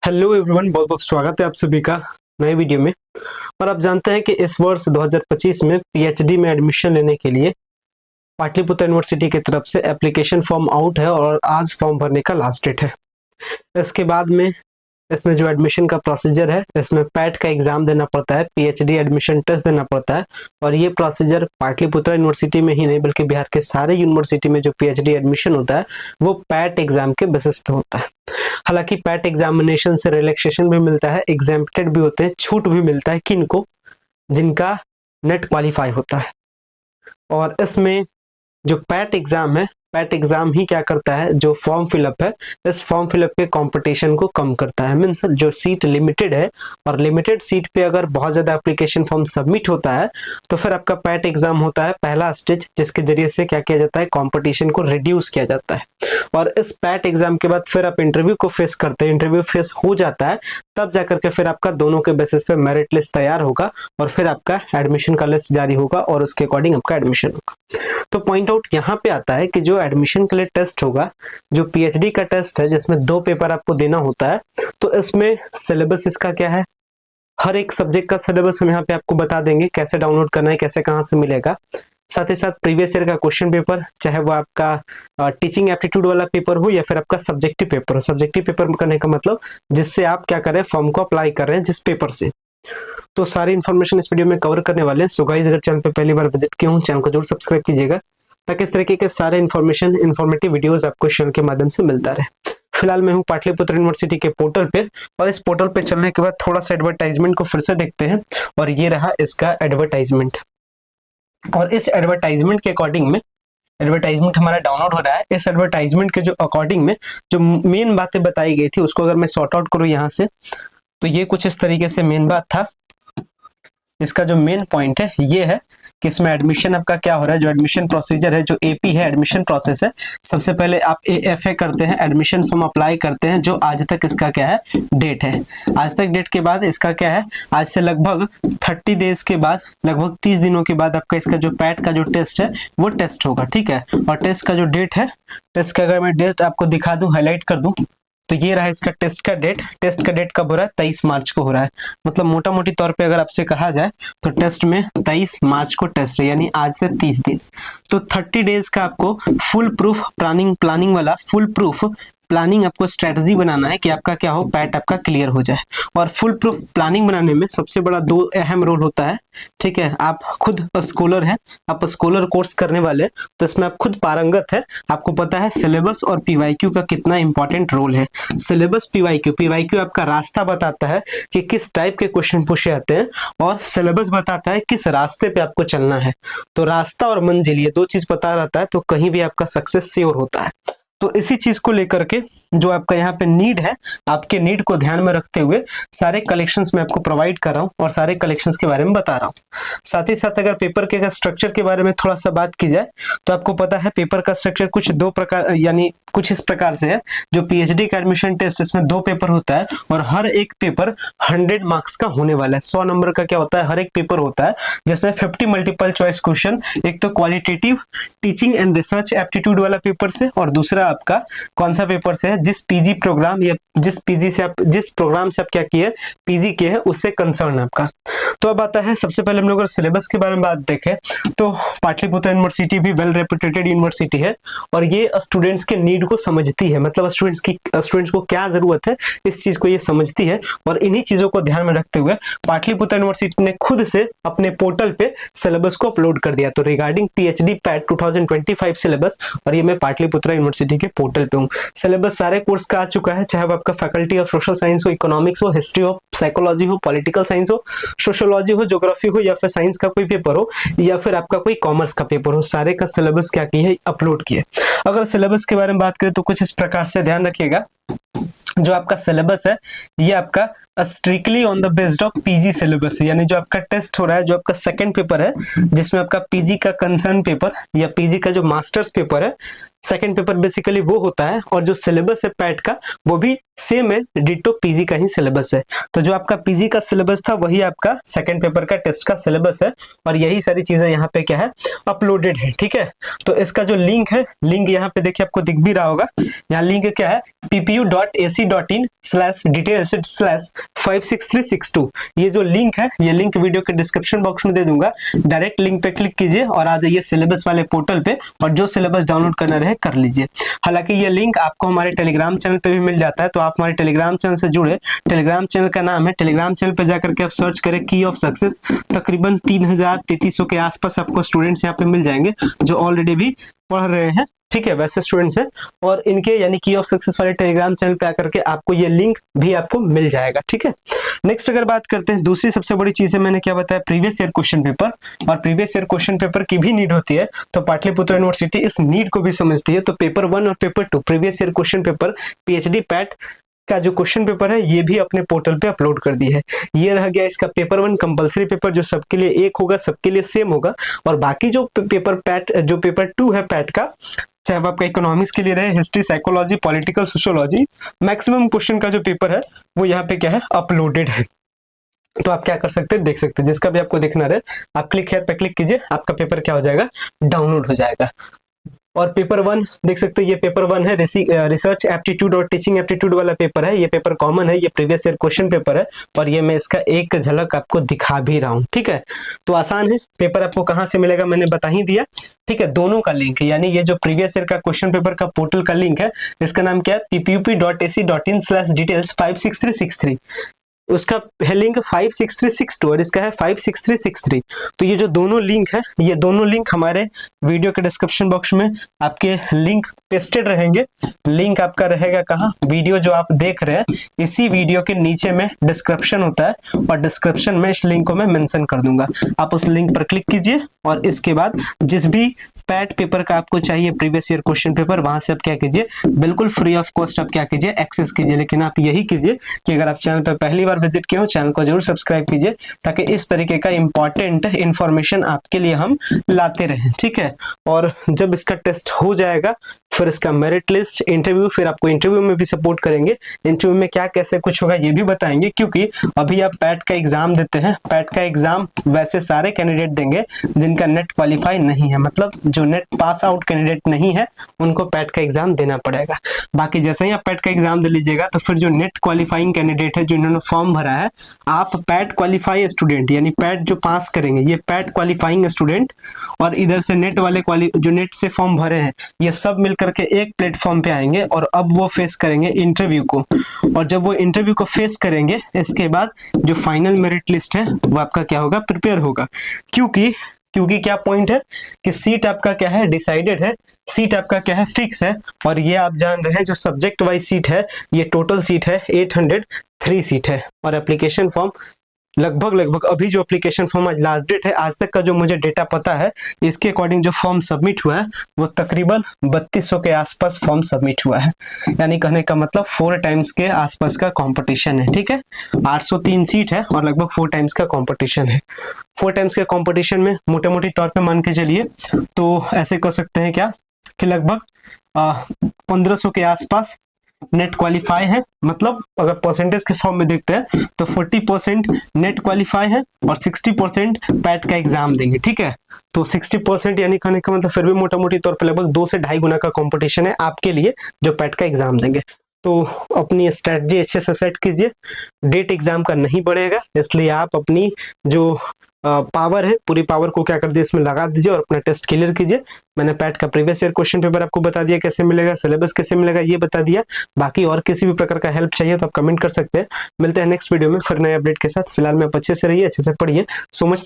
Hello everyone, बहुत बहुत स्वागत है आप सभी का नए वीडियो में। और आप जानते हैं कि इस वर्ष 2025 में पीएचडी में एडमिशन लेने के लिए पाटलिपुत्र यूनिवर्सिटी की तरफ से एप्लीकेशन फॉर्म आउट है और आज फॉर्म भरने का लास्ट डेट है। इसके बाद में इसमें जो एडमिशन का प्रोसीजर है, इसमें पैट का एग्जाम देना पड़ता है, पीएचडी एडमिशन टेस्ट देना पड़ता है। और ये प्रोसीजर पाटलिपुत्र यूनिवर्सिटी में ही नहीं बल्कि बिहार के सारे यूनिवर्सिटी में जो पीएचडी एडमिशन होता है वो पैट एग्जाम के बेसिस पे होता है। हालांकि पैट एग्जामिनेशन से रिलैक्सेशन भी मिलता है, एग्जेम्प्टेड भी होते हैं, छूट भी मिलता है किनको, जिनका नेट क्वालिफाई होता है। और इसमें जो पैट एग्जाम है, पैट एग्जाम ही क्या करता है, जो फॉर्म फिलअप है, इस फॉर्म फिलअप के कंपटीशन को कम करता है। मीन्स जो सीट लिमिटेड है और लिमिटेड सीट पे अगर बहुत ज्यादा एप्लीकेशन फॉर्म सबमिट होता है तो फिर आपका पैट एग्जाम होता है पहला स्टेज, जिसके जरिए से क्या किया जाता है, कंपटीशन को रिड्यूस किया जाता है। और इस पैट एग्जाम के बाद फिर आप इंटरव्यू को फेस करते हैं, इंटरव्यू फेस हो जाता है, तब जाकर के फिर आपका दोनों के बेसिस पे मेरिट लिस्ट तैयार होगा और फिर आपका एडमिशन का लिस्ट जारी होगा और उसके अकॉर्डिंग आपका एडमिशन होगा। तो पॉइंट आउट यहाँ पे आता है कि जो एडमिशन के लिए टेस्ट होगा, जो पीएचडी का टेस्ट है जिसमें 2 पेपर आपको देना होता है, तो इसमें सिलेबस इसका क्या है, हर एक सब्जेक्ट का सिलेबस हम यहाँ पे आपको बता देंगे, कैसे डाउनलोड करना है, कैसे कहाँ से मिलेगा। साथ ही साथ प्रीवियस ईयर का क्वेश्चन पेपर, चाहे वो आपका टीचिंग एप्टीट्यूड वाला पेपर हो या फिर आपका सब्जेक्टिव पेपर हो। सब्जेक्टिव पेपर करने का मतलब जिससे आप क्या कर रहे हैं, फॉर्म को अप्लाई कर रहे हैं जिस पेपर से। तो सारी इन्फॉर्मेशन इस वीडियो में कवर करने वाले हैं। सो गाइस, अगर चैनल पे पहली बार विजिट किए हो, चैनल को जरूर सब्सक्राइब कीजिएगा ताकि इस तरीके के सारे इन्फॉर्मेटिव वीडियोस आपको चैनल के माध्यम से मिलता रहे। फिलहाल मैं हूँ पाटलिपुत्र यूनिवर्सिटी के पोर्टल पे, और इस पोर्टल पे चलने के बाद थोड़ा सा एडवर्टाइजमेंट को फिर से देखते हैं। और ये रहा इसका एडवर्टाइजमेंट। और इस एडवर्टाइजमेंट के अकॉर्डिंग में, एडवर्टाइजमेंट हमारा डाउनलोड हो रहा है। इस एडवर्टाइजमेंट के जो अकॉर्डिंग में जो मेन बातें बताई गई थी उसको अगर मैं सॉर्ट आउट करूँ यहाँ से, तो ये कुछ इस तरीके से मेन बात था। इसका जो मेन पॉइंट है ये है कि इसमें एडमिशन आपका क्या हो रहा है, जो एडमिशन प्रोसीजर है, जो एपी है, एडमिशन प्रोसेस है। सबसे पहले आप एएफए करते हैं, एडमिशन फॉर्म अप्लाई करते हैं, जो आज तक इसका क्या है, डेट है। आज तक डेट के बाद इसका क्या है, आज से लगभग 30 डेज के बाद, लगभग 30 दिनों के बाद आपका इसका जो पैट का जो टेस्ट है वो टेस्ट होगा, ठीक है। और टेस्ट का जो डेट है, टेस्ट का अगर मैं डेट आपको दिखा दूं, हाईलाइट कर दूं, तो ये रहा इसका टेस्ट का डेट। टेस्ट का डेट कब हो रहा है, 23 मार्च को हो रहा है। मतलब मोटा मोटी तौर पे अगर आपसे कहा जाए तो टेस्ट में 23 मार्च को टेस्ट है, यानी आज से 30 दिन। तो 30 डेज का आपको फुल प्रूफ प्लानिंग वाला फुल प्रूफ प्लानिंग आपको स्ट्रेटजी बनाना है कि आपका क्या हो, पैट आपका क्लियर हो जाए। और फुल प्रूफ प्लानिंग बनाने में सबसे बड़ा 2 अहम रोल होता है, ठीक है। आप खुद स्कॉलर हैं, आप स्कॉलर कोर्स करने वाले, तो इसमें आप खुद पारंगत है, आपको पता है सिलेबस और पीवाईक्यू का कितना इंपॉर्टेंट रोल है। सिलेबस, पीवाईक्यू आपका रास्ता बताता है कि किस टाइप के क्वेश्चन पूछे जाते हैं, और सिलेबस बताता है किस रास्ते पे आपको चलना है। तो रास्ता और मंजिल, ये 2 चीज पता रहता है तो कहीं भी आपका सक्सेस श्योर होता है। तो इसी चीज को लेकर के जो आपका यहाँ पे नीड है, आपके नीड को ध्यान में रखते हुए सारे कलेक्शंस मैं आपको प्रोवाइड कर रहा हूँ और सारे कलेक्शंस के बारे में बता रहा हूँ। साथ ही साथ अगर पेपर के स्ट्रक्चर के बारे में थोड़ा सा बात की जाए तो आपको पता है पेपर का स्ट्रक्चर कुछ 2 प्रकार, यानी कुछ इस प्रकार से है। जो पीएचडी का एडमिशन टेस्ट, इसमें 2 पेपर होता है और हर एक पेपर 100 मार्क्स का होने वाला है। 100 नंबर का क्या होता है, हर एक पेपर होता है, जिसमें 50 मल्टीपल चॉइस क्वेश्चन, एक तो qualitative teaching and research aptitude वाला पेपर से, और दूसरा आपका कौन सा पेपर से है, जिस पीजी प्रोग्राम या जिस प्रोग्राम से आप क्या किए, पीजी किए हैं, उससे कंसर्न आपका। तो अब आता है, सबसे पहले हम लोग अगर सिलेबस के बारे में बात देखें तो पाटलिपुत्र यूनिवर्सिटी भी वेल रेप्यूटेड यूनिवर्सिटी है और ये स्टूडेंट्स के नीड को समझती है। मतलब स्टूडेंट्स को क्या जरूरत है, इस चीज को ये समझती है। और इन्हीं चीजों को ध्यान में रखते हुए पाटलिपुत्र यूनिवर्सिटी ने खुद से अपने पोर्टल पे सिलेबस को अपलोड कर दिया। तो रिगार्डिंग पीएचडी पैट 2025 सिलेबस, और ये मैं पाटलिपुत्र यूनिवर्सिटी के पोर्टल पे हूँ। सिलेबस सारे कोर्स का आ चुका है, चाहे वो आपका फैकल्टी ऑफ सोशल साइंस हो, इकोनॉमिक्स हो, हिस्ट्री हो, साइकोलॉजी हो, पॉलिटिकल साइंस हो, सोशियोलॉजी हो, ज्योग्राफी हो, या फिर साइंस का कोई पेपर हो, या फिर आपका कोई कॉमर्स का पेपर हो, सारे का सिलेबस क्या किया है, अपलोड किया। अगर सिलेबस के बारे में बात करें तो कुछ इस प्रकार से ध्यान रखिएगा। जो आपका सिलेबस है ये आपका strictly on the based of PG syllabus है, यानी जो आपका टेस्ट हो रहा है, जो आपका सेकंड पेपर है, जिसमें आपका पीजी का कंसर्न पेपर या पीजी का जो मास्टर्स पेपर है, सेकंड पेपर बेसिकली वो होता है, और जो सिलेबस है पैट का वो भी सेम है, डिटो पीजी का ही सिलेबस है। तो जो आपका पीजी का सिलेबस था वही आपका सेकंड पेपर का टेस्ट का सिलेबस है, और यही सारी चीजें यहाँ पे क्या है अपलोडेड है। ठीक है, तो इसका जो लिंक है, लिंक यहाँ पे देखिए आपको दिख भी रहा होगा, यहाँ लिंक क्या है ppu.ac.in/details/56362। ये जो लिंक है, ये लिंक वीडियो के डिस्क्रिप्शन बॉक्स में दे दूंगा, डायरेक्ट लिंक पे क्लिक कीजिए और आ जाइए सिलेबस वाले पोर्टल पे, और जो सिलेबस डाउनलोड करना रहे कर लीजिए। हालांकि ये लिंक आपको हमारे टेलीग्राम चैनल पे भी मिल जाता है, तो आप हमारे टेलीग्राम चैनल से जुड़े, टेलीग्राम चैनल का नाम है, टेलीग्राम चैनल पे जाकर के आप सर्च करें की ऑफ सक्सेस। तकरीबन 3300 के आसपास आपको स्टूडेंट्स यहाँ पे मिल जाएंगे जो ऑलरेडी भी पढ़ रहे हैं। ठीक है, वैसे स्टूडेंट्स हैं, और इनके यानी की ऑफ सक्सेस वाले टेलीग्राम चैनल पे आकर के आपको ये लिंक भी आपको मिल जाएगा। ठीक है, नेक्स्ट अगर बात करते हैं, दूसरी सबसे बड़ी चीज है, मैंने क्या बताया, प्रीवियस ईयर क्वेश्चन पेपर, और प्रीवियस ईयर क्वेश्चन पेपर की भी नीड होती है, तो पाटलिपुत्र यूनिवर्सिटी इस नीड को भी समझती है। तो पेपर 1 और paper 2 previous year question paper PhD PAT का जो क्वेश्चन पेपर है ये भी अपने पोर्टल पे अपलोड कर दी है। ये रह गया इसका पेपर 1 कंपलसरी पेपर, जो सबके लिए एक होगा, सबके लिए सेम होगा, और बाकी जो पेपर पैट, जो पेपर 2 है पैट का, चाहे वो आपका इकोनॉमिक्स के लिए रहे, history, psychology, political, sociology, maximum question का जो पेपर है वो यहाँ पे क्या है अपलोडेड है। तो आप क्या कर सकते हैं, देख सकते हैं, जिसका भी आपको देखना रहे आप क्लिक हेयर पे क्लिक कीजिए, आपका पेपर क्या हो जाएगा, डाउनलोड हो जाएगा। और पेपर 1 देख सकते हैं, ये पेपर 1 है, रिसर्च एप्टीट्यूड और टीचिंग एप्टीट्यूड वाला पेपर है। ये पेपर कॉमन है, ये प्रीवियस ईयर क्वेश्चन पेपर है, और ये मैं इसका एक झलक आपको दिखा भी रहा हूँ। ठीक है, तो आसान है, पेपर आपको कहाँ से मिलेगा मैंने बता ही दिया। ठीक है, दोनों का लिंक, यानी ये जो प्रीवियस ईयर का क्वेश्चन पेपर का पोर्टल का लिंक है, इसका नाम क्या है, ppup.ac.in/details56363, उसका है लिंक 56362 और इसका है 56363। तो ये जो दोनों लिंक है, ये दोनों लिंक हमारे वीडियो के डिस्क्रिप्शन बॉक्स में आपके लिंक पेस्टेड रहेंगे। लिंक आपका रहेगा कहाँ, वीडियो जो आप देख रहे हैं इसी वीडियो के नीचे में डिस्क्रिप्शन होता है, और डिस्क्रिप्शन में इस लिंक को मैं मेंशन कर दूंगा। आप उस लिंक पर क्लिक कीजिए, और इसके बाद जिस भी पैट पेपर का आपको चाहिए प्रीवियस ईयर क्वेश्चन पेपर, वहां से आप क्या कीजिए, बिल्कुल फ्री ऑफ कॉस्ट आप क्या कीजिए, एक्सेस कीजिए। लेकिन आप यही कीजिए कि अगर आप चैनल पर पहली बार विजिट किए हो, चैनल को जरूर सब्सक्राइब कीजिए, ताकि इस तरीके का इंपॉर्टेंट इंफॉर्मेशन आपके लिए हम लाते रहें। ठीक है, और जब इसका टेस्ट हो जाएगा, फिर इसका मेरिट लिस्ट, इंटरव्यू, फिर आपको इंटरव्यू में भी सपोर्ट करेंगे। इंटरव्यू में क्या कैसे कुछ होगा ये भी बताएंगे, क्योंकि अभी आप पैट का एग्जाम देते हैं। पैट का एग्जाम वैसे सारे कैंडिडेट देंगे जिनका नेट क्वालिफाई नहीं है, मतलब जो नेट पास आउट कैंडिडेट नहीं है उनको पैट का एग्जाम देना पड़ेगा। बाकी जैसे ही आप पैट का एग्जाम दे लीजिएगा, तो फिर जो नेट क्वालिफाइंग कैंडिडेट है, जो इन्होंने फॉर्म भरा है, आप पैट क्वालिफाई स्टूडेंट, यानी पैट जो पास करेंगे ये पैट क्वालिफाइंग स्टूडेंट, और इधर से नेट वाले जो नेट से फॉर्म भरे हैं, ये सब मिलकर के एक प्लेटफॉर्म पे आएंगे, और अब वो फेस करेंगे इंटरव्यू को। और जब वो इंटरव्यू को फेस करेंगे, इसके बाद जो फाइनल मेरिट लिस्ट है वो आपका क्या होगा, प्रिपेयर होगा। क्योंकि क्या पॉइंट है कि सीट आपका क्या है, डिसाइडेड है, सीट आपका क्या है, फिक्स है। और ये आप जान रहे हैं जो सब्जेक्ट वाइज सीट है, ये टोटल सीट है 803 सीट है। और एप्लीकेशन फॉर्म लगभग अभी जो एप्लीकेशन फॉर्म आज लास्ट डेट है, आज तक का जो मुझे डेटा पता है, इसके अकॉर्डिंग जो फॉर्म सबमिट हुआ है वो तकरीबन 3200 के आसपास फॉर्म सबमिट हुआ है। यानी कहने का मतलब 4 टाइम्स के आसपास का कंपटीशन है। ठीक है, 803 सीट है और लगभग 4 टाइम्स का कंपटीशन है। 4 टाइम्स के कंपटीशन में मोटे मोटे तौर पे मान के चलिए तो ऐसे कर सकते हैं क्या कि लगभग 1500 के आसपास नेट क्वालिफाई है। मतलब अगर परसेंटेज के फॉर्म में देखते हैं तो 40% नेट क्वालिफाई है और 60% पैट का एग्जाम देंगे। ठीक है, तो 60% यानी कहने का मतलब फिर भी मोटा मोटी तौर पर लगभग 2 से 2.5 गुना का कंपटीशन है आपके लिए जो पैट का एग्जाम देंगे। तो अपनी स्ट्रेटजी अच्छे से सेट कीजिए। डेट एग्जाम का नहीं बढ़ेगा, इसलिए आप अपनी जो पावर है पूरी पावर को क्या कर दिए इसमें लगा दीजिए और अपना टेस्ट क्लियर कीजिए। मैंने पैट का प्रीवियस ईयर क्वेश्चन पेपर आपको बता दिया कैसे मिलेगा, सिलेबस कैसे मिलेगा ये बता दिया। बाकी और किसी भी प्रकार का हेल्प चाहिए तो आप कमेंट कर सकते हैं। मिलते हैं नेक्स्ट वीडियो में फिर नए अपडेट के साथ। फिलहाल में आप अच्छे से रहिए, अच्छे से पढ़िए। So much.